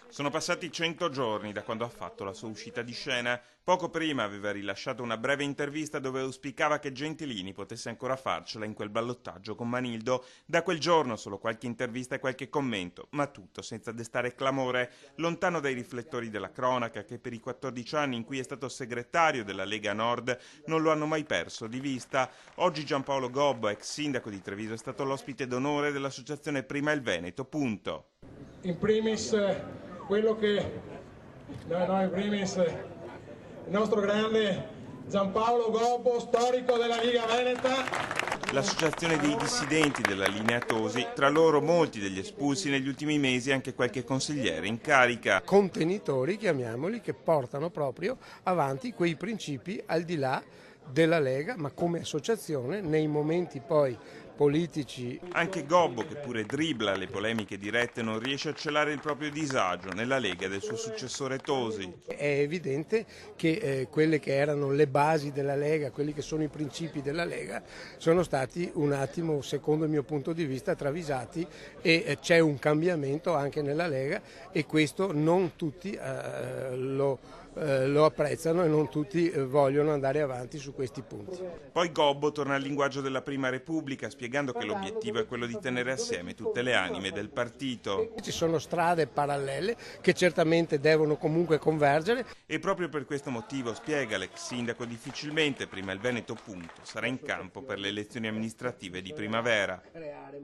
Sono passati 100 giorni da quando ha fatto la sua uscita di scena. Poco prima aveva rilasciato una breve intervista dove auspicava che Gentilini potesse ancora farcela in quel ballottaggio con Manildo. Da quel giorno solo qualche intervista e qualche commento, ma tutto senza destare clamore, lontano dai riflettori della cronaca che per i 14 anni in cui è stato segretario della Lega Nord non lo hanno mai perso di vista. Oggi Giampaolo Gobbo, ex sindaco di Treviso, è stato l'ospite d'onore dell'associazione Prima il Veneto, punto. In primis quello che in primis il nostro grande Giampaolo Gobbo, storico della Liga Veneta. L'associazione dei dissidenti della linea Tosi, tra loro molti degli espulsi negli ultimi mesi e anche qualche consigliere in carica. Contenitori, chiamiamoli, che portano proprio avanti quei principi al di là della Lega, ma come associazione nei momenti poi politici. Anche Gobbo, che pure dribbla le polemiche dirette, non riesce a celare il proprio disagio nella Lega del suo successore Tosi. È evidente che quelle che erano le basi della Lega, quelli che sono i principi della Lega, sono stati un attimo, secondo il mio punto di vista, travisati e c'è un cambiamento anche nella Lega e questo non tutti lo apprezzano e non tutti vogliono andare avanti su questi punti. Poi Gobbo torna al linguaggio della Prima Repubblica, spiegando che l'obiettivo è quello di tenere assieme tutte le anime del partito. Ci sono strade parallele che certamente devono comunque convergere. E proprio per questo motivo, spiega l'ex sindaco, difficilmente Prima il Veneto, punto, sarà in campo per le elezioni amministrative di primavera.